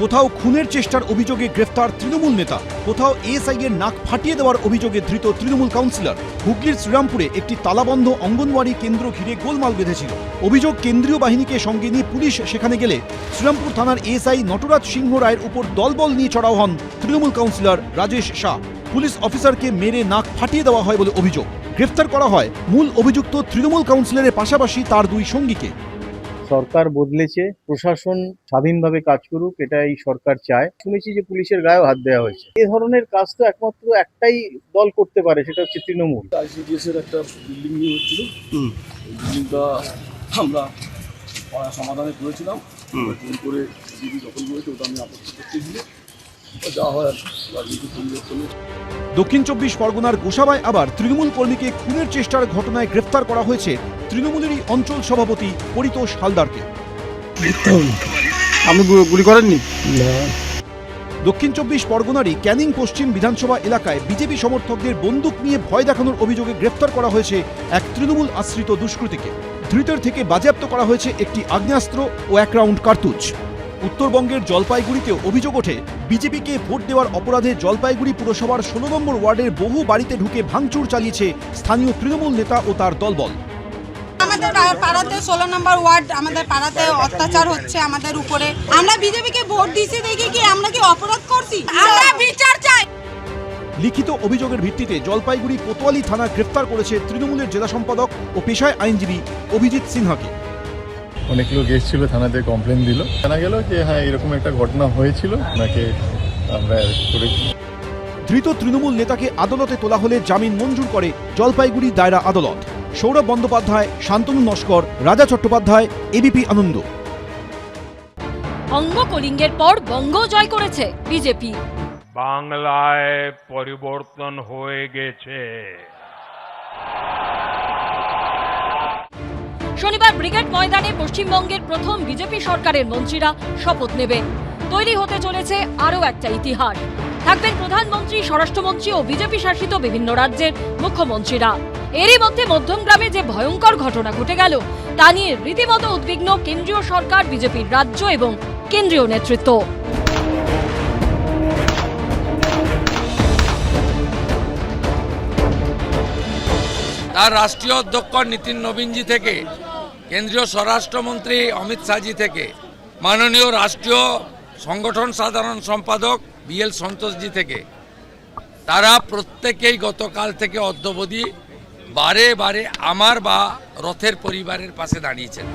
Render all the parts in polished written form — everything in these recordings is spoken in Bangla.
কোথাও খুনের চেষ্টার অভিযোগে গ্রেফতার তৃণমূল নেতা, কোথাও এএসআই এর নাক ফাটিয়ে দেওয়ার অভিযোগে ধৃত তৃণমূল কাউন্সিলর। হুগলির শ্রীরামপুরে একটি তালাবন্ধ অঙ্গনওয়াড়ি কেন্দ্র ঘিরে গোলমাল বেঁধেছিল। অভিযোগ, কেন্দ্রীয় বাহিনীকে সঙ্গে নিয়ে পুলিশ সেখানে গেলে শ্রীরামপুর থানার এএসআই নটরাজ সিংহ রায়ের উপর দলবল নিয়ে চড়াও হন তৃণমূল কাউন্সিলর রাজেশ শাহ। পুলিশ অফিসারকে মেরে নাক ফাটিয়ে দেওয়া হয় বলে অভিযোগ। গ্রেফতার করা হয় মূল অভিযুক্ত তৃণমূল কাউন্সিলরের পাশাপাশি তার দুই সঙ্গীকে। সরকার বদলেছে, প্রশাসন স্বাধীনভাবে কাজ করুক, এটা এই সরকার চায়। শুনেছি যে পুলিশের গায়েও হাত দেওয়া হয়েছে। এই ধরনের কাজ তো একমাত্র একটাই দল করতে পারে, সেটা হচ্ছে তৃণমূল। আইসিডিএস এর একটা বিল্ডিং নিয়ে হচ্ছিল, বিল্ডিংটা আমরা সমাধানে করেছিলাম, করে দিদি দখল করেছে, ওটা আমি আপত্তি করতে গিয়ে যা হয় রাজনীতি পরিবর্তনে। দক্ষিণ 24 পরগনার গোসাবায় আবার তৃণমূল কর্মীকে খুনের চেষ্টার ঘটনায় গ্রেফতার করা হয়েছে তৃণমূলেরই অঞ্চল সভাপতি পরিতোষ হালদারকে। আপনি গুলি করেননি? দক্ষিণ 24 পরগনারই ক্যানিং পশ্চিম বিধানসভা এলাকায় বিজেপি সমর্থকদের বন্দুক নিয়ে ভয় দেখানোর অভিযোগে গ্রেফতার করা হয়েছে এক তৃণমূল আশ্রিত দুষ্কৃতীকে। ধৃতের থেকে বাজেয়াপ্ত করা হয়েছে একটি আগ্নেয়াস্ত্র ও 1 রাউন্ড কার্তুজ। উত্তরবঙ্গের জলপাইগুড়িতেও অভিযোগ ওঠে, বিজেপিকে ভোট দেওয়ার অপরাধে জলপাইগুড়ি পুরসভার 16 নম্বর ওয়ার্ডের বহু বাড়িতে ঢুকে ভাঙচুর চালিয়েছে স্থানীয় তৃণমূল নেতা ও তার দলবল। আমাদের পাড়াতে 16 নম্বর ওয়ার্ড, আমাদের পাড়াতে অত্যাচার হচ্ছে আমাদের উপরে। আমরা বিজেপিকে ভোট দিয়েছি দেখে কি আমরা কি অপরাধ করছি? আমরা বিচার চাই। লিখিত অভিযোগের ভিত্তিতে জলপাইগুড়ি কোতোয়ালি থানা গ্রেফতার করেছে তৃণমূলের জেলা সম্পাদক ও পেশায় আইনজীবী অভিজিৎ সিনহাকে। অনেক লোক এসেছিল, থানাতে কমপ্লেন দিল, জানা গেল যে হ্যাঁ এরকম একটা ঘটনা হয়েছিল, ওনাকে আমরা অ্যারেস্ট করেছি। ধৃত তৃণমূল নেতাকে আদালতে তোলা হলে জামিন মঞ্জুর করে জলপাইগুড়ি দায়রা আদালত। সৌরভ বন্দ্যোপাধ্যায়, শান্তনু নস্কর, রাজা চট্টোপাধ্যায়, এবিপি আনন্দ। অঙ্গ কলিঙ্গের পর বঙ্গ জয় করেছে বিজেপি। বাংলায় পরিবর্তন হয়ে গেছে। শনিবার ব্রিগেড ময়দানে পশ্চিমবঙ্গের প্রথম বিজেপি সরকারের মন্ত্রীরা শপথ নেবেন। তৈরি হতে চলেছে আরও একটা ইতিহাস। থাকবেন প্রধানমন্ত্রী, স্বরাষ্ট্রমন্ত্রী ও বিজেপি শাসিত বিভিন্ন রাজ্যের মুখ্যমন্ত্রীরা। এরই মধ্যে মধ্যমগ্রামে যে ভয়ঙ্কর ঘটনা ঘটে গেল তা নিয়ে রীতিমতো উদ্বিগ্ন কেন্দ্রীয় সরকার, বিজেপির রাজ্য এবং কেন্দ্রীয় নেতৃত্ব। তার রাষ্ট্রীয় অধ্যক্ষ নীতিন নবীনজি থেকে, কেন্দ্রীয় স্বরাষ্ট্রমন্ত্রী অমিত শাহজি থেকে, মাননীয় রাষ্ট্রীয় সংগঠন সাধারণ সম্পাদক বিএল সন্তোষজি থেকে, তারা প্রত্যেকেই গতকাল থেকে অদ্যাবধি বারে বারে আমার বা রথের পরিবারের পাশে দাঁড়িয়েছেন।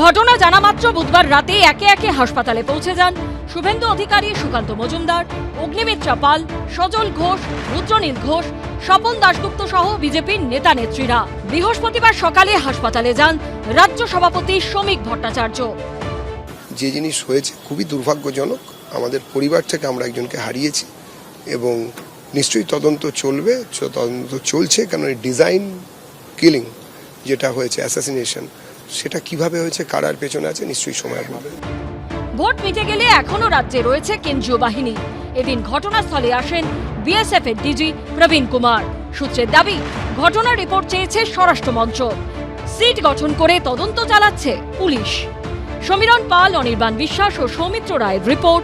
ঘটনা জানা মাত্র বুধবার রাতে একে একে হাসপাতালে পৌঁছে যান শুভেন্দু অধিকারী, সুকান্ত মজুমদার, অগ্নিমিত্রা পাল, সজল ঘোষ, রুদ্রনীল ঘোষ, স্বপন দাশগুপ্ত সহ বিজেপির নেতা নেত্রীরা। বৃহস্পতিবার সকালে হাসপাতালে যান রাজ্য সভাপতি শ্রমিক ভট্টাচার্য। যে জিনিস হয়েছে খুবই দুর্ভাগ্যজনক। আমাদের পরিবার থেকে আমরা একজনকে হারিয়েছি এবং নিশ্চয়ই তদন্ত চলবে, তদন্ত চলছে। কারণ ডিজাইন কিলিং যেটা হয়েছে, অ্যাসাসিনেশন, সেটা কিভাবে হয়েছে, কারার পেছনে আছে, নিশ্চয়ই সময় বলবে। ভোট মিটে গেলে এখনো রাজ্যে রয়েছে কেন্দ্রীয় বাহিনী। এদিন ঘটনাস্থলে আসেন বিএসএফ এর ডিজি প্রবীণ কুমার। সূত্রের দাবি, ঘটনার রিপোর্ট চেয়েছে স্বরাষ্ট্রমন্ত্র। সিট গঠন করে তদন্ত চালাচ্ছে পুলিশ। সমীরণ পাল, অনির্বাণ বিশ্বাস ও সৌমিত্র রায়ের রিপোর্ট,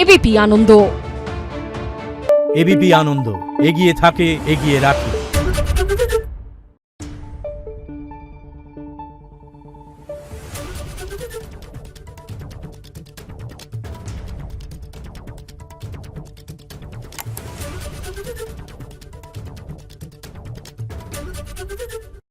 এবিপি আনন্দ। এবিপি আনন্দ, এগিয়ে থাকে, এগিয়ে রাখে।